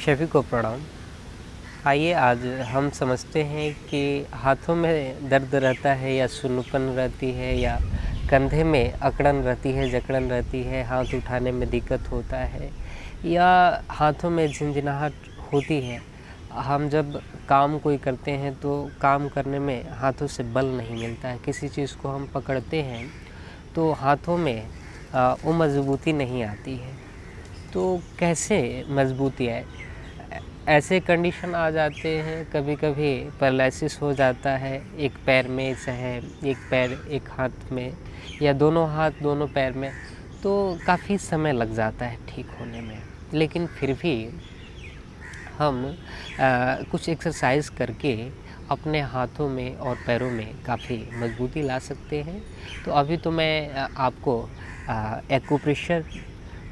सभी को प्रणाम। आइए आज हम समझते हैं कि हाथों में दर्द रहता है या सुन्नपन रहती है या कंधे में अकड़न रहती है, जकड़न रहती है, हाथ उठाने में दिक्कत होता है या हाथों में झंझनाहट होती है। हम जब काम कोई करते हैं तो काम करने में हाथों से बल नहीं मिलता है। किसी चीज़ को हम पकड़ते हैं तो हाथों में वो मज़बूती नहीं आती है। तो कैसे मजबूती आए? ऐसे कंडीशन आ जाते हैं, कभी कभी पैरालिसिस हो जाता है, एक पैर में चाहे एक पैर एक हाथ में या दोनों हाथ दोनों पैर में, तो काफ़ी समय लग जाता है ठीक होने में। लेकिन फिर भी हम कुछ एक्सरसाइज करके अपने हाथों में और पैरों में काफ़ी मजबूती ला सकते हैं। तो अभी तो मैं आपको एक्यूप्रेशर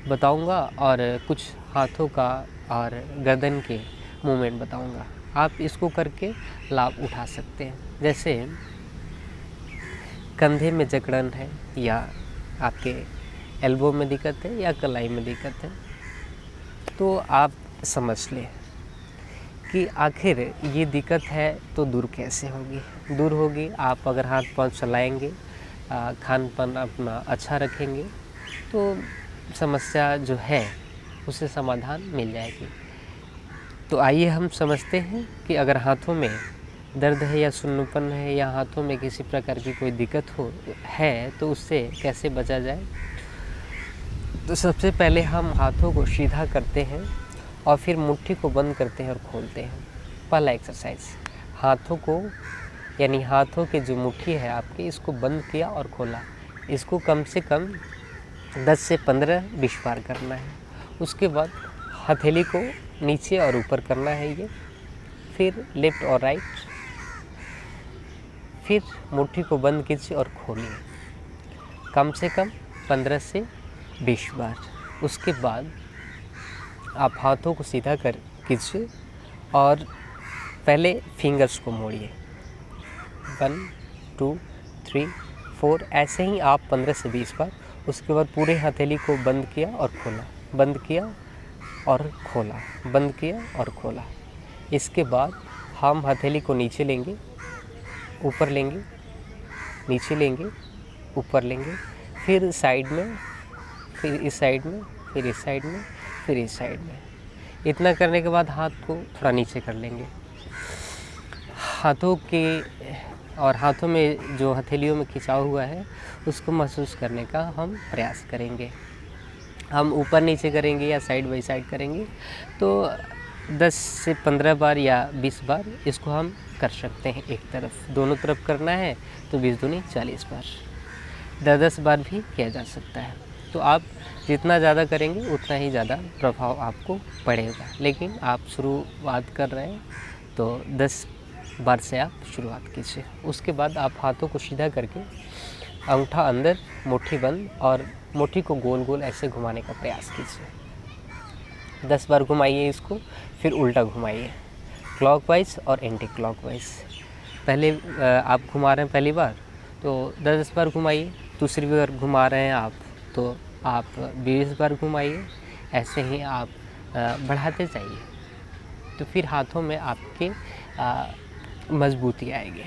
बताऊंगा और कुछ हाथों का और गर्दन के मूवमेंट बताऊंगा। आप इसको करके लाभ उठा सकते हैं। जैसे कंधे में जकड़न है या आपके एल्बो में दिक्कत है या कलाई में दिक्कत है, तो आप समझ लें कि आखिर ये दिक्कत है तो दूर कैसे होगी। दूर होगी आप अगर हाथ पांव चलाएंगे, खान पान अपना अच्छा रखेंगे, तो समस्या जो है उसे समाधान मिल जाएगी। तो आइए हम समझते हैं कि अगर हाथों में दर्द है या सुन्नपन है या हाथों में किसी प्रकार की कोई दिक्कत है तो उससे कैसे बचा जाए। तो सबसे पहले हम हाथों को सीधा करते हैं और फिर मुट्ठी को बंद करते हैं और खोलते हैं। पहला एक्सरसाइज, हाथों को यानी हाथों की जो मुट्ठी है आपकी, इसको बंद किया और खोला। इसको कम से कम 10 से 15-20 बार करना है। उसके बाद हथेली को नीचे और ऊपर करना है ये, फिर लेफ्ट और राइट, फिर मुट्ठी को बंद कीजिए और खोलिए कम से कम 15 से 20 बार। उसके बाद आप हाथों को सीधा कर कीजिए और पहले फिंगर्स को मोड़िए, 1 2 3 4, ऐसे ही आप 15 से 20 बार। उसके बाद पूरे हथेली को बंद किया और खोला, बंद किया और खोला, बंद किया और खोला। इसके बाद हम हथेली को नीचे लेंगे, ऊपर लेंगे, नीचे लेंगे, ऊपर लेंगे, फिर साइड में, फिर इस साइड में, फिर इस साइड में, फिर इस साइड में। इतना करने के बाद हाथ को थोड़ा नीचे कर लेंगे। हाथों के और हाथों में जो हथेलियों में खिंचाव हुआ है उसको महसूस करने का हम प्रयास करेंगे। हम ऊपर नीचे करेंगे या साइड बाई साइड करेंगे तो 10 से 15 बार या 20 बार इसको हम कर सकते हैं। एक तरफ, दोनों तरफ करना है तो 20 दूनी 40 बार, 10-10 बार भी किया जा सकता है। तो आप जितना ज़्यादा करेंगे उतना ही ज़्यादा प्रभाव आपको पड़ेगा। लेकिन आप शुरुआत कर रहे हैं तो 10 बार से आप शुरुआत कीजिए। उसके बाद आप हाथों को सीधा करके अंगूठा अंदर, मुट्ठी बंद और मुट्ठी को गोल गोल ऐसे घुमाने का प्रयास कीजिए। 10 बार घुमाइए इसको, फिर उल्टा घुमाइए, क्लॉकवाइज और एंटी क्लॉकवाइज। पहले आप घुमा रहे हैं पहली बार तो 10 बार घुमाइए, दूसरी बार घुमा रहे हैं आप तो आप 20 बार घुमाइए। ऐसे ही आप बढ़ाते जाइए तो फिर हाथों में आपके मजबूती आएगी।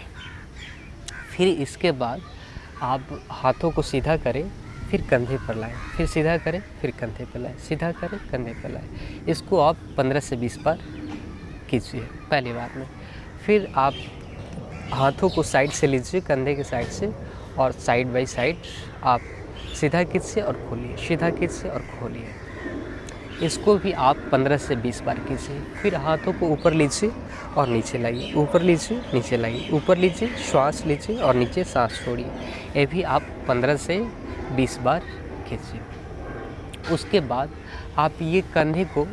फिर इसके बाद आप हाथों को सीधा करें, फिर कंधे पर लाएं, फिर सीधा करें, फिर कंधे पर लाएं, सीधा करें, कंधे पर लाएं। इसको आप 15 से 20 बार कीजिए पहली बार में। फिर आप हाथों को साइड से लीजिए, कंधे के साइड से, और साइड बाय साइड आप सीधा खींचिए और खोलिए, सीधा खींचिए और खोलिए। इसको भी आप 15 से 20 बार कीजिए। फिर हाथों को ऊपर लीजिए और नीचे लाइए, ऊपर लीजिए, नीचे लाइए, ऊपर लीजिए, श्वास लीजिए और नीचे सांस छोड़िए। ये भी आप 15 से 20 बार कीजिए। उसके बाद आप ये कंधे को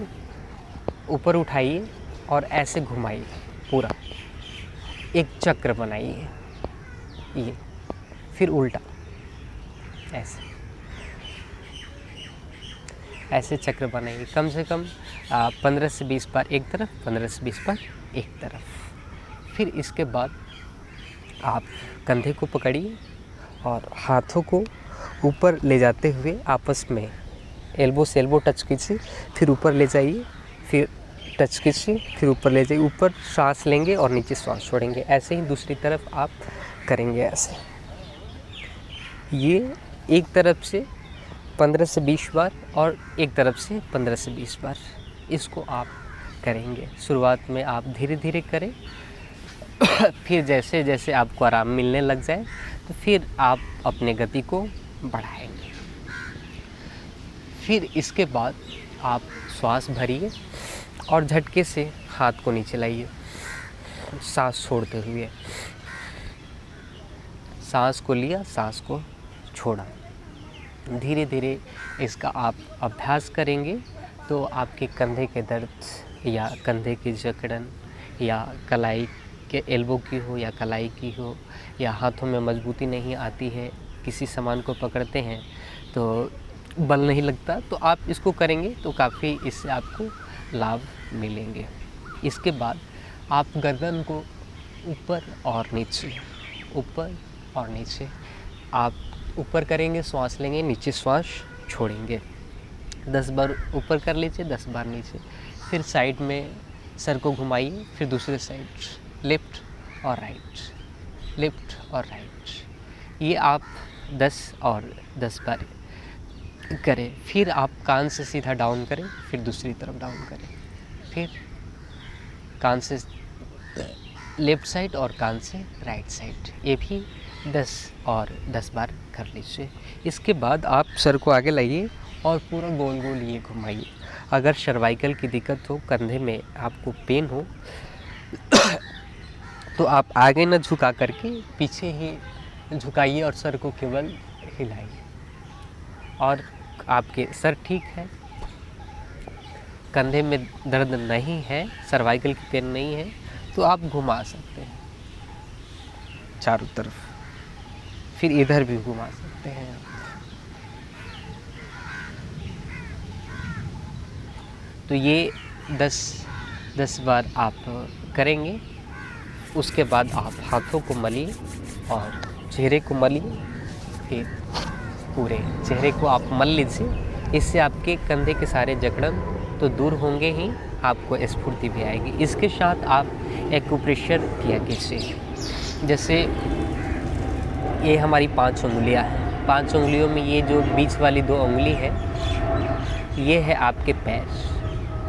ऊपर उठाइए और ऐसे घुमाइए, पूरा एक चक्र बनाइए ये, फिर उल्टा ऐसे चक्र बनाइए। कम से कम 15 से 20 बार एक तरफ, 15 से 20 बार एक तरफ। फिर इसके बाद आप कंधे को पकड़िए और हाथों को ऊपर ले जाते हुए आपस में एल्बो से एल्बो टच कीजिए, फिर ऊपर ले जाइए, फिर टच कीजिए, फिर ऊपर ले जाइए, ऊपर सांस लेंगे और नीचे सांस छोड़ेंगे। ऐसे ही दूसरी तरफ आप करेंगे ऐसे। ये एक तरफ से 15 से 20 बार और एक तरफ से 15 से 20 बार इसको आप करेंगे। शुरुआत में आप धीरे धीरे करें, फिर जैसे जैसे आपको आराम मिलने लग जाए तो फिर आप अपने गति को बढ़ाएंगे। फिर इसके बाद आप श्वास भरिए और झटके से हाथ को नीचे लाइए, सांस छोड़ते हुए। सांस को लिया, सांस को छोड़ा। धीरे धीरे इसका आप अभ्यास करेंगे तो आपके कंधे के दर्द या कंधे की जकड़न या कलाई के एल्बो की हो या कलाई की हो, या हाथों में मजबूती नहीं आती है, किसी सामान को पकड़ते हैं तो बल नहीं लगता, तो आप इसको करेंगे तो काफ़ी इससे आपको लाभ मिलेंगे। इसके बाद आप गर्दन को ऊपर और नीचे, ऊपर और नीचे आप ऊपर करेंगे, श्वास लेंगे, नीचे श्वास छोड़ेंगे। 10 बार ऊपर कर लीजिए, 10 बार नीचे। फिर साइड में सर को घुमाइए, फिर दूसरे साइड लेफ़्ट और राइट, लेफ़्ट और राइट। ये आप 10 और 10 बार करें। फिर आप कान से सीधा डाउन करें, फिर दूसरी तरफ डाउन करें, फिर कान से लेफ़्ट साइड और कान से राइट साइड। ये भी 10 और 10 बार कर लीजिए। इसके बाद आप सर को आगे लाइए और पूरा गोल गोल ये घुमाइए। अगर सर्वाइकल की दिक्कत हो, कंधे में आपको पेन हो तो आप आगे न झुका करके पीछे ही झुकाइए और सर को केवल हिलाइए। और आपके सर ठीक है, कंधे में दर्द नहीं है, सर्वाइकल की पेन नहीं है, तो आप घुमा सकते हैं चारों तरफ। फिर इधर भी घुमा सकते हैं। तो ये 10 बार आप करेंगे। उसके बाद आप हाथों को मलिए और चेहरे को मलिए, फिर पूरे चेहरे को आप मल लीजिए। इससे आपके कंधे के सारे जकड़न तो दूर होंगे ही, आपको स्फूर्ति भी आएगी। इसके साथ आप एक्यूप्रेशर किया कीजिए। जैसे ये हमारी 5 उंगलियां हैं, 5 उंगलियों में ये जो बीच वाली 2 उंगली है, ये है आपके पैर,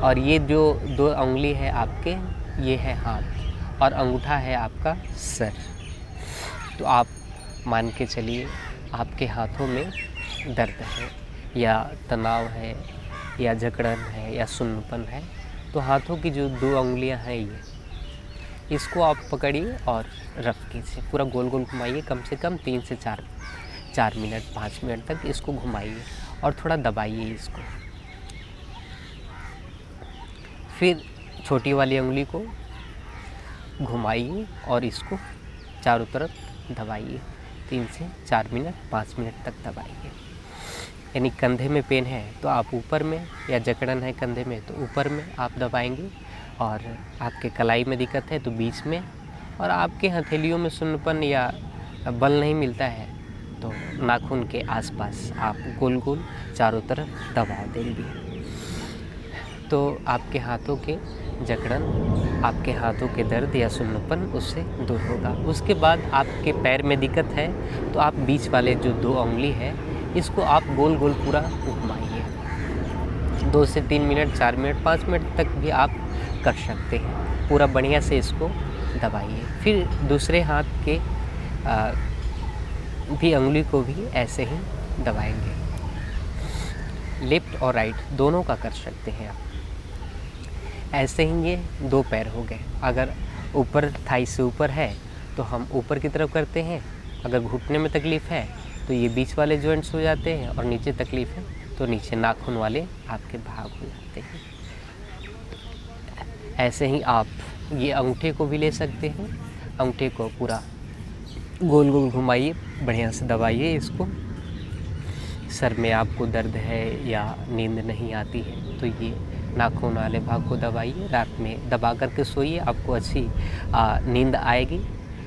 और ये जो 2 उंगली है आपके, ये है हाथ, और अंगूठा है आपका सर। तो आप मान के चलिए आपके हाथों में दर्द है या तनाव है या जकड़न है या सुन्नपन है, तो हाथों की जो 2 उंगलियां हैं इसको आप पकड़िए और रफ कीजिए। पूरा गोल गोल घुमाइए, कम से कम 3 से 4 मिनट 5 मिनट तक इसको घुमाइए और थोड़ा दबाइए इसको। फिर छोटी वाली उंगली को घुमाइए और इसको चारों तरफ दबाइए। 3 से 4 मिनट 5 मिनट तक दबाइए। यानी कंधे में पेन है तो आप ऊपर में, या जकड़न है कंधे में तो ऊपर में आप दबाएंगे, और आपके कलाई में दिक्कत है तो बीच में, और आपके हथेलियों में सुन्नपन या बल नहीं मिलता है तो नाखून के आसपास आप गोल गोल चारों तरफ दबा देंगे। तो आपके हाथों के जकड़न, आपके हाथों के दर्द या सुन्नपन उससे दूर होगा। उसके बाद आपके पैर में दिक्कत है तो आप बीच वाले जो 2 उंगली है इसको आप गोल गोल पूरा घुमाइए। 2 से 3 मिनट 4 मिनट 5 मिनट तक भी आप कर सकते हैं। पूरा बढ़िया से इसको दबाइए। फिर दूसरे हाथ के भी उंगली को भी ऐसे ही दबाएंगे। लेफ़्ट और राइट दोनों का कर सकते हैं आप। ऐसे ही ये 2 पैर हो गए। अगर ऊपर थाई से ऊपर है तो हम ऊपर की तरफ करते हैं। अगर घुटने में तकलीफ़ है तो ये बीच वाले जॉइंट्स हो जाते हैं, और नीचे तकलीफ़ है तो नीचे नाखून वाले आपके भाग हो जाते हैं। ऐसे ही आप ये अंगूठे को भी ले सकते हैं। अंगूठे को पूरा गोल गोल घुमाइए, बढ़िया से दबाइए इसको। सर में आपको दर्द है या नींद नहीं आती है तो ये नाखून वाले भाग को दबाइए। रात में दबा करके सोइए, आपको अच्छी नींद आएगी,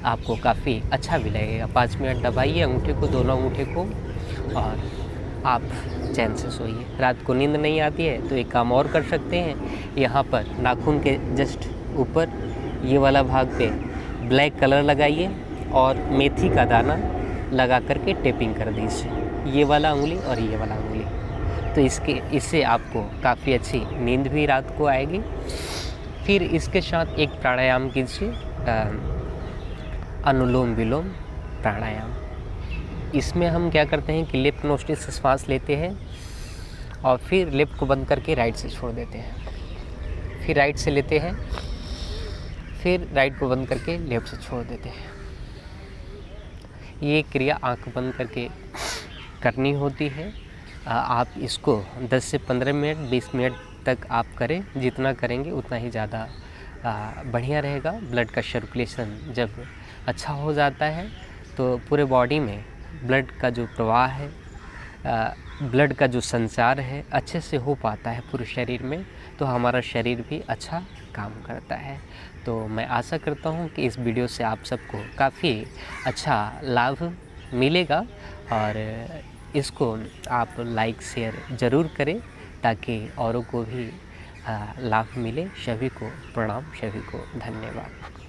आपको काफ़ी अच्छा भी लगेगा। 5 मिनट दबाइए अंगूठे को, दोनों अंगूठे को, और आप चैन से सोइए। रात को नींद नहीं आती है तो एक काम और कर सकते हैं, यहाँ पर नाखून के जस्ट ऊपर ये वाला भाग पे ब्लैक कलर लगाइए और मेथी का दाना लगा करके टेपिंग कर दीजिए, ये वाला उंगली और ये वाला उंगली। तो इससे आपको काफ़ी अच्छी नींद भी रात को आएगी। फिर इसके साथ एक प्राणायाम कीजिए, अनुलोम विलोम प्राणायाम। इसमें हम क्या करते हैं कि लेफ्ट नोस्ट्रिल से सांस लेते हैं और फिर लेफ्ट को बंद करके राइट से छोड़ देते हैं, फिर राइट से लेते हैं, फिर राइट को बंद करके लेफ्ट से छोड़ देते हैं। ये क्रिया आंख बंद करके करनी होती है। आप इसको 10 से 15 मिनट 20 मिनट तक आप करें, जितना करेंगे उतना ही ज़्यादा बढ़िया रहेगा। ब्लड का सर्कुलेशन जब अच्छा हो जाता है तो पूरे बॉडी में ब्लड का जो प्रवाह है, ब्लड का जो संचार है अच्छे से हो पाता है पूरे शरीर में, तो हमारा शरीर भी अच्छा काम करता है। तो मैं आशा करता हूँ कि इस वीडियो से आप सबको काफ़ी अच्छा लाभ मिलेगा और इसको आप लाइक शेयर ज़रूर करें ताकि औरों को भी लाभ मिले। सभी को प्रणाम, सभी को धन्यवाद।